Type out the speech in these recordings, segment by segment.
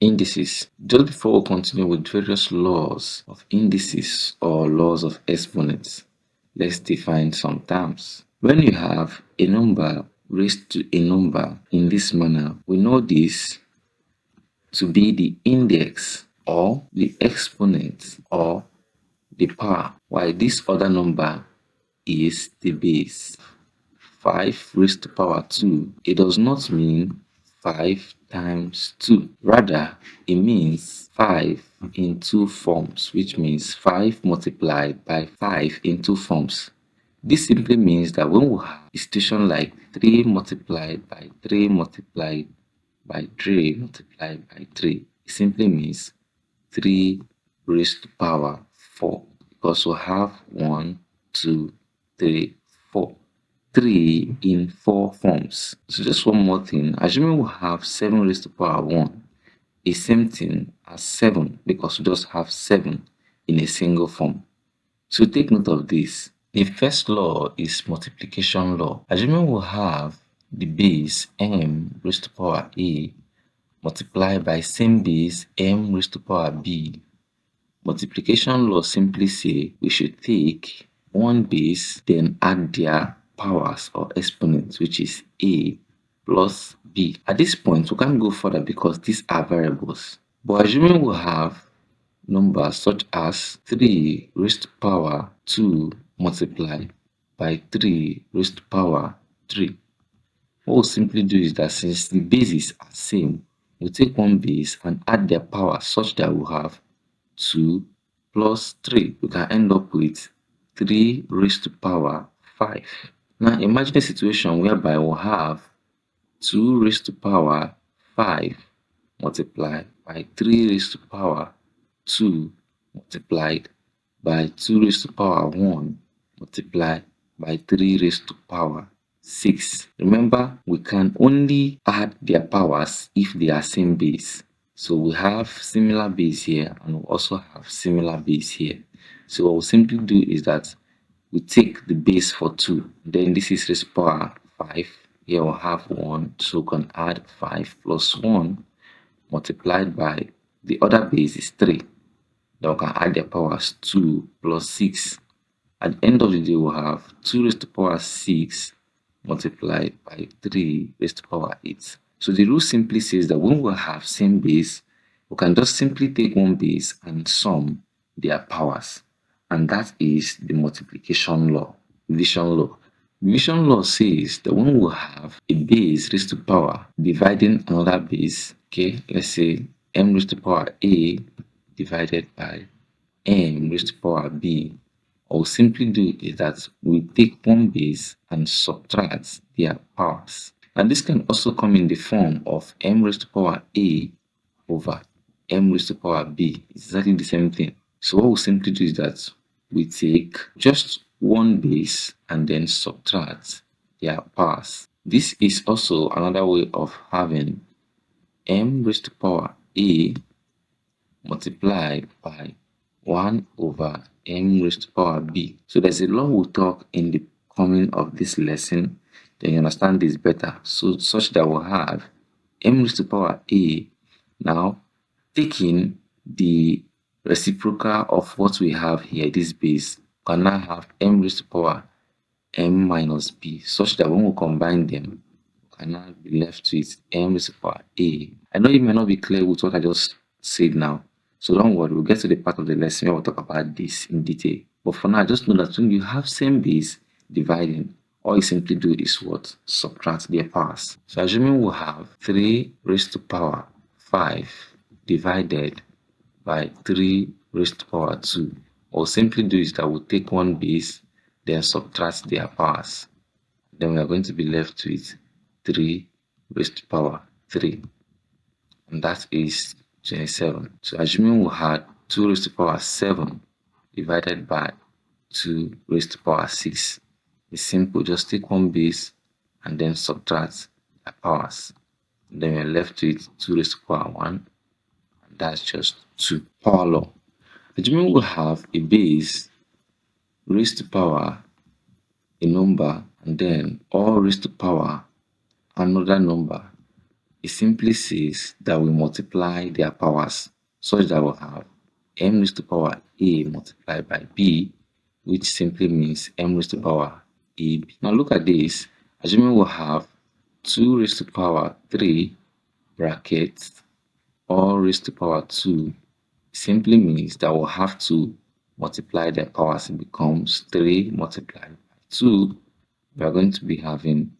Indices. Just before we continue with various laws of indices or laws of exponents, let's define some terms. When you have a number raised to a number in this manner, we know this to be the index or the exponent or the power, while this other number is the base. 5 raised to power 2, it does not mean 5 times 2. Rather, it means 5 in two forms, which means 5 multiplied by 5 in two forms. This simply means that when we have a situation like 3 multiplied by 3 multiplied by 3 multiplied by 3, it simply means 3 raised to power 4, because we have 1, 2, 3, 4. 3 in 4 forms. So just one more thing, assuming we have 7 raised to power 1, is same thing as 7 because we just have 7 in a single form. So take note of this. The first law is multiplication law. Assuming we have the base m raised to power a multiplied by same base m raised to power b. Multiplication law simply say we should take one base then add their powers or exponents, which is a plus b. At this point, we can't go further because these are variables. But assuming we have numbers such as 3 raised to power 2 multiplied by 3 raised to power 3. What we'll simply do is that since the bases are same, we'll take one base and add their power such that we'll have 2 plus 3. We can end up with 3 raised to power 5. Now imagine a situation whereby we'll have 2 raised to power 5 multiplied by 3 raised to power 2 multiplied by 2 raised to power 1 multiplied by 3 raised to power 6. Remember, we can only add their powers if they are same base. So we have similar base here and we also have similar base here. So what we'll simply do is that we take the base for 2. Then this is raised to power 5. Here we'll have 1. So we can add 5 plus 1 multiplied by the other base is 3. Then we can add their powers 2 plus 6. At the end of the day, we'll have 2 raised to power 6 multiplied by 3 raised to power 8. So the rule simply says that when we have same base, we can just simply take one base and sum their powers. And that is the multiplication law, division law. Division law says that when we have a base raised to power dividing another base, okay, let's say m raised to power a divided by m raised to power b, what we'll simply do is that we take one base and subtract their powers. And this can also come in the form of m raised to power a over m raised to power b. It's exactly the same thing. So what we'll simply do is that we take just one base and then subtract their powers. This is also another way of having m raised to power a multiplied by 1 over m raised to power b. So there's a law we'll talk in the coming of this lesson, then you understand this better. So such that we'll have m raised to power a now taking the reciprocal of what we have here, this base, we can now have m raised to power m minus b, such that when we combine them, we can now be left with m raised to power a. I know it may not be clear with what I just said now, so don't worry, we'll get to the part of the lesson where we'll talk about this in detail. But for now, just know that when you have same base dividing, all you simply do is what? Subtract their powers. So assuming we have 3 raised to power 5 divided by 3 raised to power 2, what we'll simply do is that we'll take one base, then subtract their powers. Then we are going to be left with 3 raised to power 3. And that is 27. So assuming we had 2 raised to power 7 divided by 2 raised to power 6, it's simple, just take one base and then subtract the powers. And then we're left with 2 raised to power 1, and that's just 2. Power law. Assuming we have a base raised to power a number and then all raised to power another number, it simply says that we multiply their powers such that we'll have m raised to power a multiplied by b, which simply means m raised to power ab. Now look at this. Assuming we'll have 2 raised to power 3 brackets all raised to power 2 simply means that we'll have to multiply their powers. It becomes 3 multiplied by 2. We are going to be having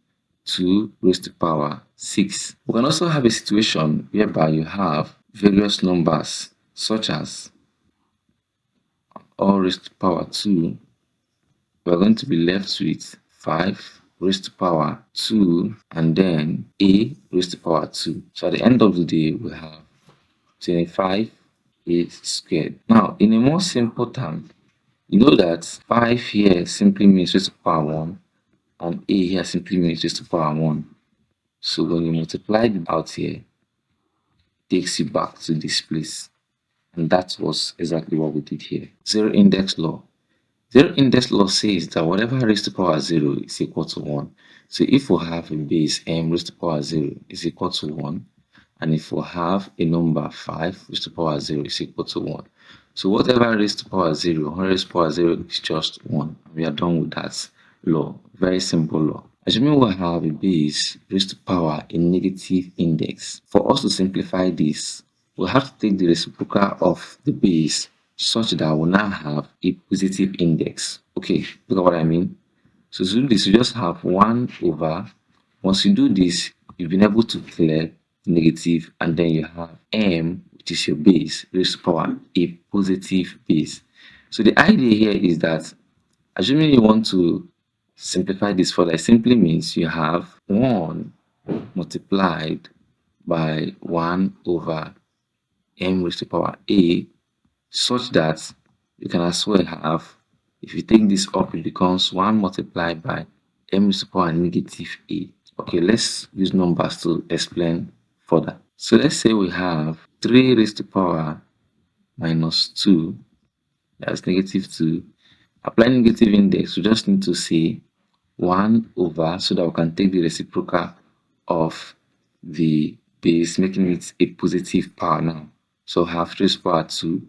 2 raised to power 6. We can also have a situation whereby you have various numbers such as all raised to power 2. We are going to be left with 5 raised to power 2 and then a raised to power 2. So at the end of the day, we have 25 a squared. Now, in a more simple term, you know that 5 here simply means raised to power 1 and a here simply means raised to power 1. So when you multiply it out here, it takes you back to this place. And that was exactly what we did here. Zero index law. Zero index law says that whatever raised to power 0 is equal to 1. So if we have a base m raised to power 0 is equal to 1, and if we have a number 5 raised to power 0 is equal to 1. So whatever raised to power 0, 100 raised to power 0 is just 1. We are done with that law. Very simple law. Assuming we have a base raised to power a negative index. For us to simplify this, we have to take the reciprocal of the base such that we now have a positive index. Okay, look at what I mean. So to do this, you just have 1 over. Once you do this, you've been able to clear negative, and then you have m, which is your base, raised to power a positive base. So the idea here is that, assuming you want to simplify this further, it simply means you have 1 multiplied by 1 over m raised to power a, such that you can as well have, if you take this up, it becomes 1 multiplied by m raised to power negative a. Okay, let's use numbers to explain further. So let's say we have 3 raised to power minus 2, that's negative 2. Applying negative index, we just need to say 1 over, so that we can take the reciprocal of the base, making it a positive power now. So have 3 raised to power 2,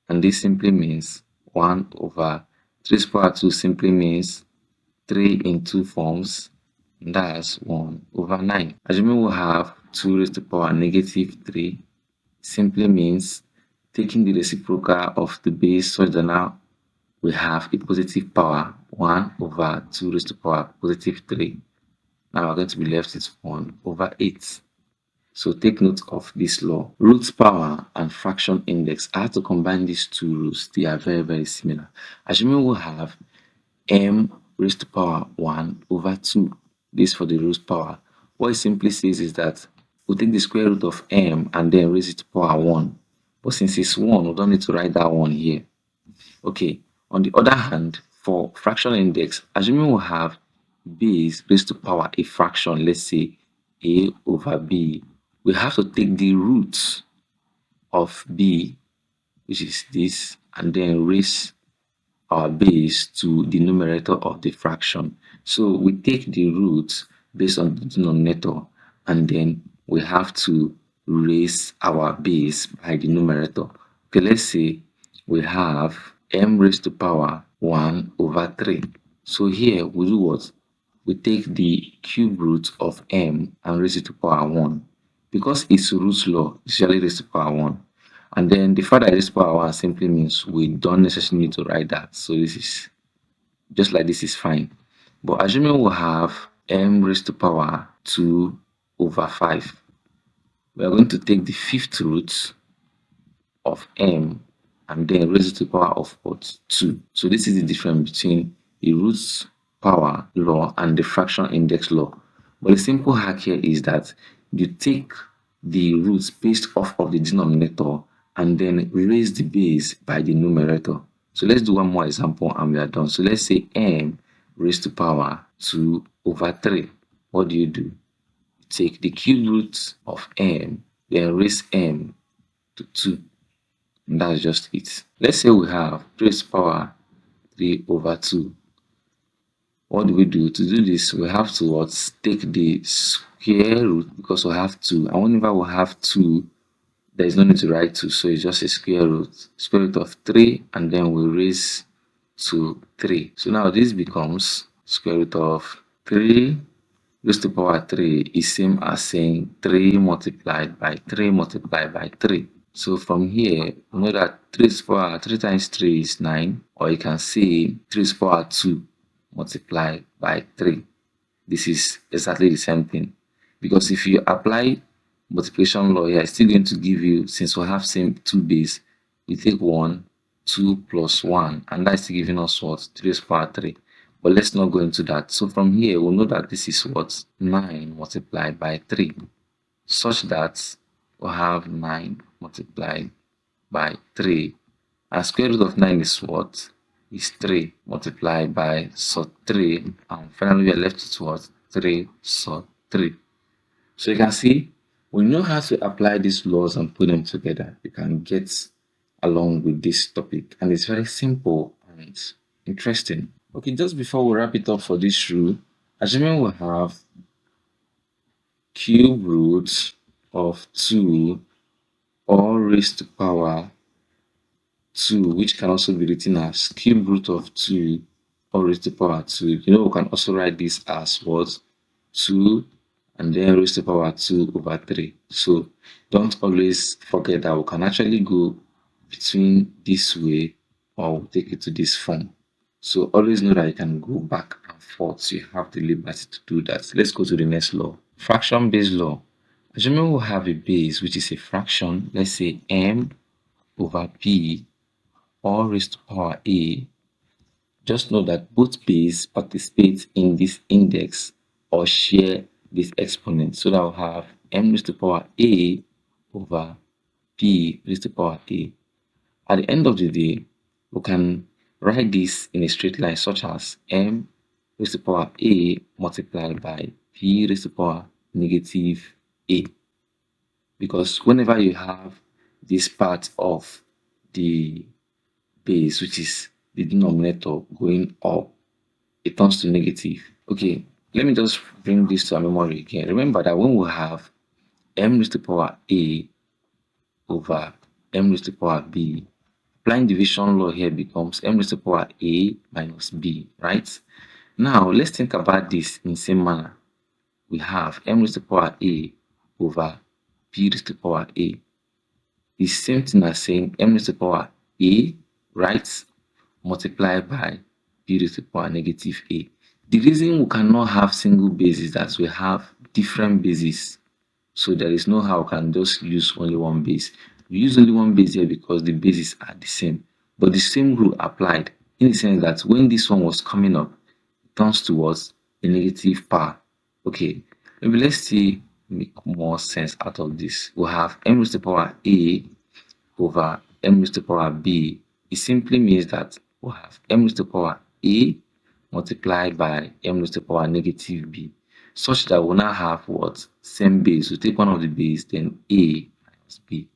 and this simply means 1 over 3 raised to power 2 simply means 3 in 2 forms, and that's 1 over 9. Assuming we have 2 raised to power negative 3, simply means taking the reciprocal of the base such that now we have a positive power, 1 over 2 raised to power positive 3. Now we're going to be left with 1 over 8. So take note of this law. Root power and fraction index. I have to combine these two rules. They are very, very similar. Assuming we have m raised to power 1 over 2. This for the root power. What it simply says is that we'll take the square root of m and then raise it to power 1. But since it's 1, we don't need to write that 1 here. Okay, on the other hand, for fraction index, assuming we have base raised to power a fraction, let's say a over b, we have to take the root of b, which is this, and then raise our base to the numerator of the fraction. So we take the root based on the denominator, and then we have to raise our base by the numerator. Okay, let's say we have m raised to power 1 over 3. So here we do what? We take the cube root of m and raise it to power 1. Because it's root law, it's usually raised to power 1. And then the fact that this power 1 simply means we don't necessarily need to write that. So this is just like this is fine. But assuming we have m raised to power 2 over 5, we are going to take the fifth root of m and then raise it to the power of what? 2. So this is the difference between the root power law and the fraction index law. But the simple hack here is that you take the roots based off of the denominator and then raise the base by the numerator. So let's do one more example and we are done. So let's say m raised to power 2 over 3. What do? You take the cube root of m, then raise m to 2. And that's just it. Let's say we have 3 raised to power 3 over 2. What do we do? To do this, we have to what? Take the square root because we have 2. And whenever we have 2, there is no need to write 2. So it's just a square root. Square root of 3, and then we raise to 3. So now this becomes square root of 3 raised to power 3 is same as saying 3 multiplied by 3 multiplied by 3. So from here, we know that 3 times 3 is 9, or you can say 3 to the power 2 multiplied by 3. This is exactly the same thing. Because if you apply multiplication law here, it's still going to give you, since we have same 2 base, we take 1, 2 plus 1, and that's giving us what? 3 to the power 3. But let's not go into that. So from here, we'll know that this is what? 9 multiplied by 3, such that we'll have 9 multiplied by 3. And square root of 9 is what? Is 3 multiplied by sub 3. And finally, we are left with what? 3 sub 3. So you can see, we know how to apply these laws and put them together. You can get along with this topic. And it's very simple and interesting. Okay, just before we wrap it up for this rule, assuming we have cube root of 2 all raised to power 2, which can also be written as cube root of 2 all raised to power 2. You know, we can also write this as what? 2 and then raised to power 2 over 3. So don't always forget that we can actually go between this way or we'll take it to this form. So always know that you can go back and forth. So you have the liberty to do that. Let's go to the next law. Fraction based law. Assuming we have a base which is a fraction, let's say m over p all raised to power a, just know that both base participate in this index or share this exponent. So that we'll have m raised to power a over p raised to power a. At the end of the day, we can write this in a straight line such as m raised to power a multiplied by p raised to power negative a. Because whenever you have this part of the base, which is the denominator, going up, it turns to negative. Okay, let me just bring this to our memory again. Remember that when we have m raised to power a over m raised to power b, applying division law here becomes m raised to power a minus b, right? Now, let's think about this in the same manner. We have m raised to power a over p raised to power a. The same thing as saying m raised to power a, right, multiplied by p raised to power negative a. The reason we cannot have single base is that we have different bases. So there is no how we can just use only one base. We use only one base here because the bases are the same. But the same rule applied in the sense that when this one was coming up, it turns towards a negative power. Okay, maybe let's see make more sense out of this. We have m raised to power a over m raised to power b. It simply means that we have m raised to power a multiplied by m raised to power negative b, such that we'll now have what? Same base. We take one of the base, then a minus b.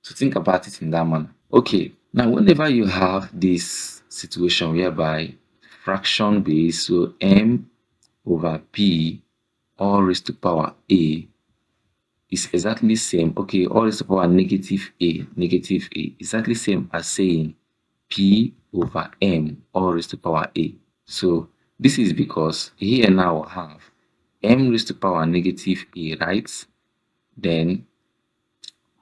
So think about it in that manner. Okay, now whenever you have this situation whereby fraction base, so m over p all raised to power a is exactly same. Okay, all raised to power negative a, exactly same as saying p over m all raised to power a. So this is because here now I have m raised to power negative a, right? Then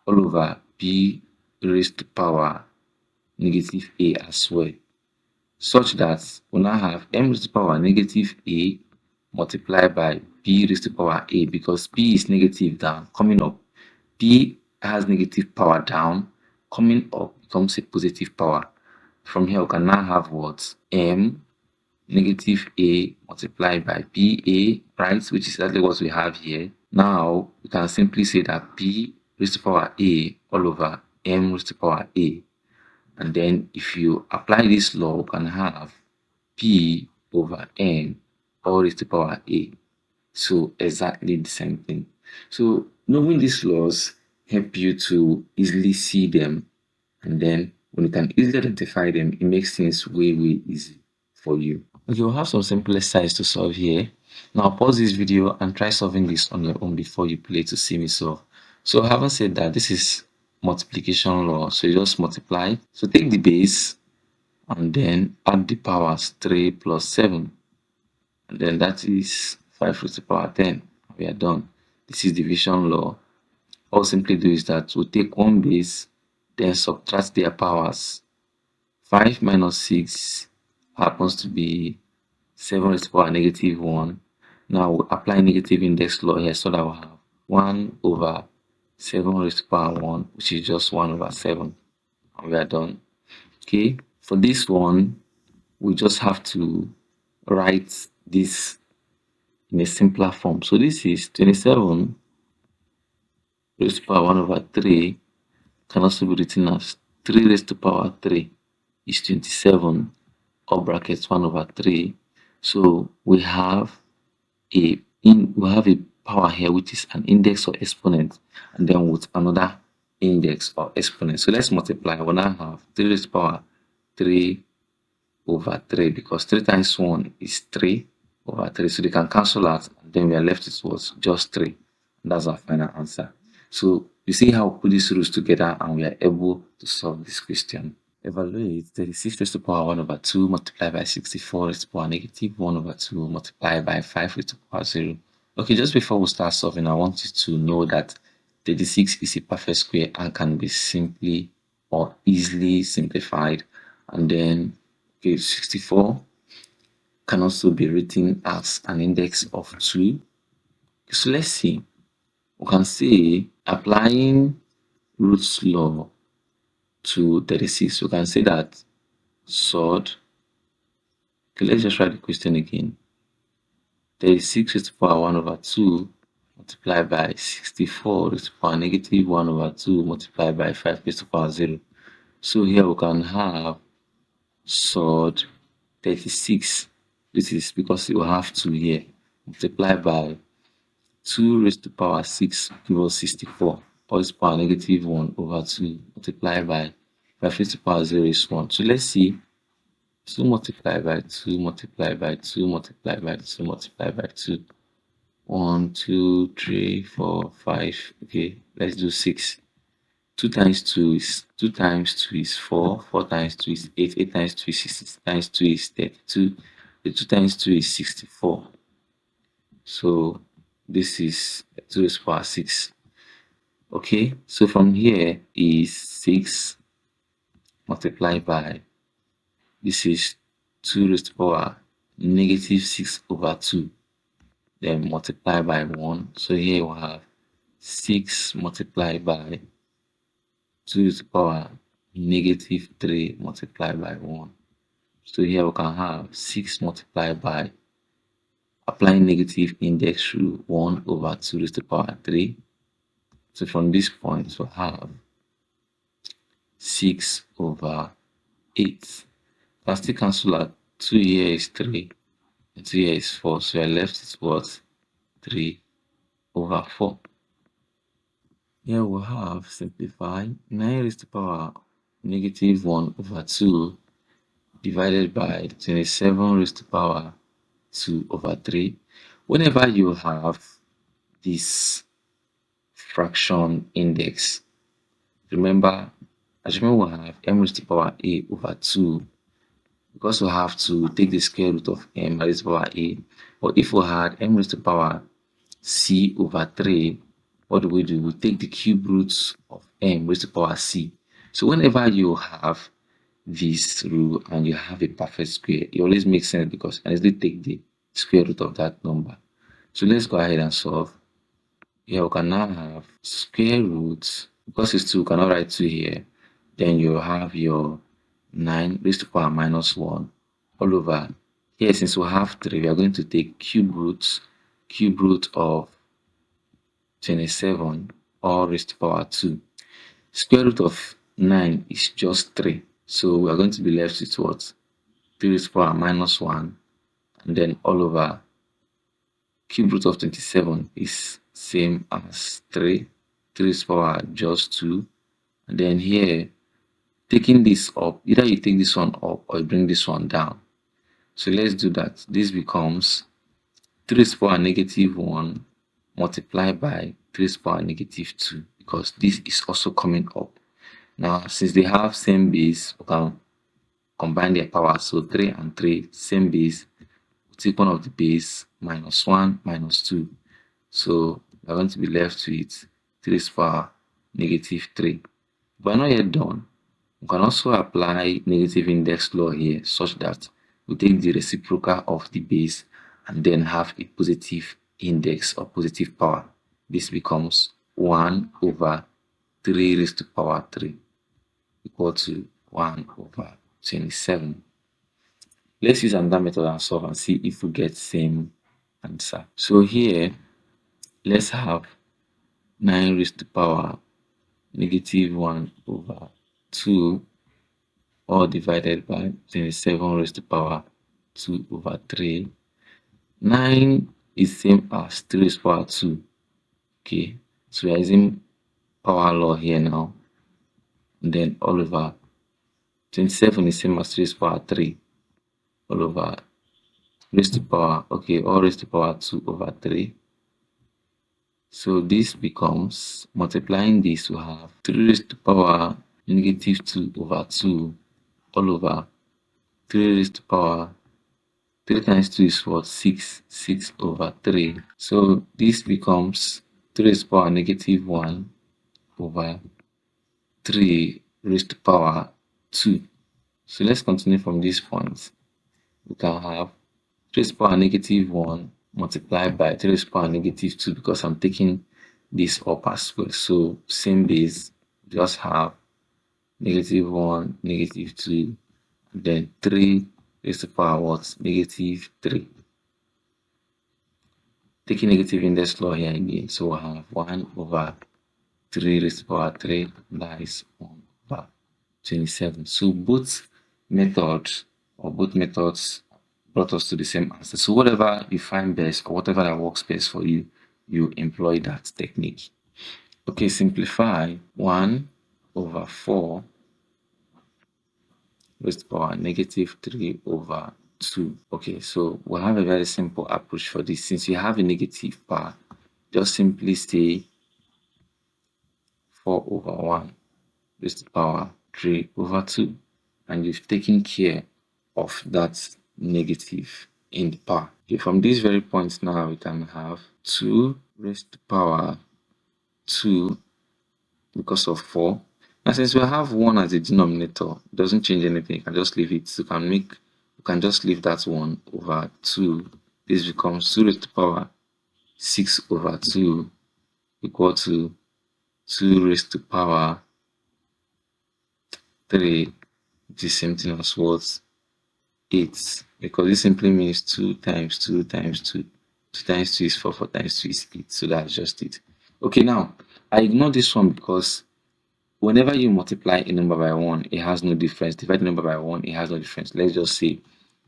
all over p raised to power negative a as well, such that we now have m raised to power negative a multiplied by p raised to power a, because p is negative down, coming up. P has negative power down, coming up becomes a positive power. From here, we can now have what? M negative a multiplied by pa, right? Which is exactly what we have here. Now, we can simply say that p raised to power a all over m raised to power a. And then if you apply this law, we can have p over n all raised to power a. So exactly the same thing. So knowing these laws help you to easily see them, and then when you can easily identify them, it makes things way easy for you. Okay, we'll have some simple exercise to solve here. Now pause this video and try solving this on your own before you play to see me solve. So having said that, this is multiplication law. So you just multiply. So take the base and then add the powers 3 plus 7. And then that is 5 raised to the power 10. We are done. This is division law. All we simply do is that we take one base, then subtract their powers. 5 minus 6 happens to be 7 raised to the power negative 1. Now we apply negative index law here so that we have 1 over 7 raised to the power 1, which is just 1 over 7. And we are done. Okay, for this one, we just have to write this in a simpler form. So this is 27 raised to the power 1 over 3 can also be written as 3 raised to the power 3 is 27 or brackets 1 over 3. So we have a power here which is an index or exponent, and then with another index or exponent. So let's multiply. We now have 3 raised to the power 3 over 3 because 3 times 1 is 3 over 3. So they can cancel out, and then we are left with just 3. And that's our final answer. So you see how we put these rules together and we are able to solve this question. Evaluate 36 raised to the power 1 over 2 multiplied by 64 raised to the power negative 1 over 2 multiplied by 5 raised to the power 0. Okay, just before we start solving, I want you to know that 36 is a perfect square and can be simply or easily simplified. And then, okay, 64 can also be written as an index of 2. So let's see. We can say applying Root's law to 36, we can say that sod. Okay, let's just write the question again. 36 raised to the power 1 over 2 multiplied by 64 raised to the power negative 1 over 2 multiplied by 5 raised to the power 0. So here we can have sod 36. This is because you have 2 here multiplied by 2 raised to the power 6 give us 64 or raised to the power negative 1 over 2 multiplied by 5 raised to the power 0 is 1. So let's see. 2 multiplied by 2 multiplied by 2 multiplied by 2 multiplied by 2. 1, 2, 3, 4, 5. Okay, let's do 6. 2 times 2 is 4. 4 times 2 is 8. 8 times 2 is 6. 6 times 2 is 32. 2 times 2 is 64. So this is 2 raised to the power 6. Okay, so from here is 6 multiplied by, this is 2 raised to the power negative 6 over 2. Then multiply by 1. So here we have 6 multiplied by 2 to the power negative 3 multiplied by 1. So here we can have 6 multiplied by applying negative index rule 1 over 2 to the power 3. So from this point we have 6 over 8. Can still cancel out. 2 here is 3 and 2 here is 4. So I left it what? 3 over 4. Here we have simplify 9 raised to the power negative 1 over 2 divided by 27 raised to the power 2 over 3. Whenever you have this fraction index, remember, assume we have m raised to the power a over 2, because we have to take the square root of m raised to the power a. But if we had m raised to the power c over 3, what do? We take the cube roots of m raised to the power c. So whenever you have this rule and you have a perfect square, it always makes sense because you can easily take the square root of that number. So let's go ahead and solve. Here we can now have square root, because it's 2, we cannot write 2 here. Then you have your 9 raised to the power minus 1 all over. Here, since we have 3, we are going to take cube root of 27 all raised to the power 2. Square root of 9 is just 3. So we are going to be left with what? 3 raised to the power minus 1, and then all over cube root of 27 is same as 3. 3 raised to the power just 2. And then here, taking this up, either you take this one up or you bring this one down. So let's do that. This becomes 3 raised to the power negative 1 multiplied by 3 raised to the power negative 2, because this is also coming up. Now, since they have same base, we can combine their power. So 3 and 3, same base. We'll take one of the base, minus 1, minus 2. So we're going to be left with 3 raised to the power negative 3. We're not yet done. We can also apply negative index law here, such that we take the reciprocal of the base and then have a positive index or positive power. This becomes 1 over 3 raised to the power 3 equal to 1 over 27. Let's use another method and solve and see if we get same answer. So here, let's have 9 raised to the power negative 1 over 2 all divided by 27 raised to the power 2 over 3. 9 is same as 3 raised to the power 2. Okay, so we are using power law here now. And then all over 27 is same as 3 raised to the power 3. All over raised to the power, okay, all raised to the power 2 over 3. So this becomes, multiplying this, we have 3 raised to the power negative 2 over 2 all over 3 raised to the power 3 times 2 is what? 6. 6 over 3. So this becomes 3 raised to the power negative 1 over 3 raised to the power 2. So let's continue from this point. We can have 3 raised to the power negative 1 multiplied by 3 raised to the power negative 2, because I'm taking this up as well. So same base, just have negative 1, negative 2, and then 3 raised to the power what? Negative 3. Taking negative index law here again, so we'll have 1 over 3 raised to the power 3, that is 1 over 27. So both methods brought us to the same answer. So whatever you find best or whatever that works best for you, you employ that technique. Okay, simplify 1 over 4 raised to the power negative 3 over 2. Okay, so we'll have a very simple approach for this. Since you have a negative power, just simply say 4 over 1 raised to the power 3 over 2, and you've taken care of that negative in the power. Okay, from this very point now, we can have 2 raised to the power 2 because of 4. Now, since we have 1 as a denominator, it doesn't change anything. You can just leave it. So you can just leave that 1 over 2. This becomes 2 raised to the power 6 over 2 equal to 2 raised to the power 3, which is same thing as what? 8, because this simply means 2 times 2 times 2. 2 times 2 is 4, 4 times 2 is 8. So that's just it. Okay, now I ignore this one because whenever you multiply a number by 1, it has no difference. Divide the number by 1, it has no difference. Let's just say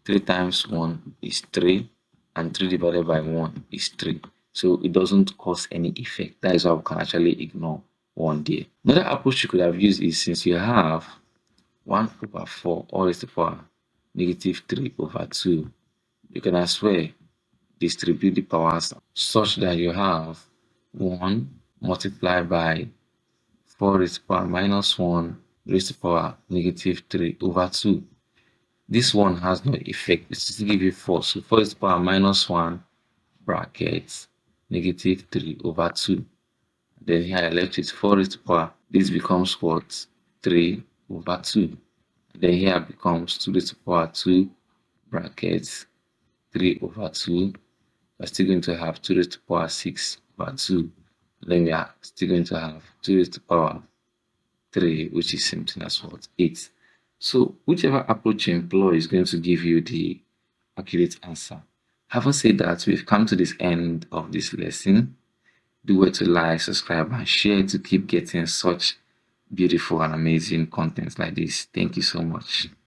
3 times 1 is 3, and 3 divided by 1 is 3. So it doesn't cause any effect. That is why we can actually ignore 1 there. Another approach you could have used is, since you have 1 over 4 all raised to the power negative 3 over 2, you can as well distribute the powers such that you have 1 multiplied by 4 raised to the power minus 1 raised to the power negative 3 over 2. This one has no effect. It's to give you 4. So 4 raised to the power minus 1 brackets negative 3 over 2. Then here I left it 4 raised to the power. This becomes what? 3 over 2. Then here becomes 2 raised to the power 2 brackets 3 over 2. We're still going to have 2 raised to the power 6 over 2. Then we are still going to have 2 raised to the power 3, which is something as what? 8. So whichever approach you employ is going to give you the accurate answer. Having said that, we've come to this end of this lesson. Do well to like, subscribe, and share to keep getting such beautiful and amazing content like this. Thank you so much.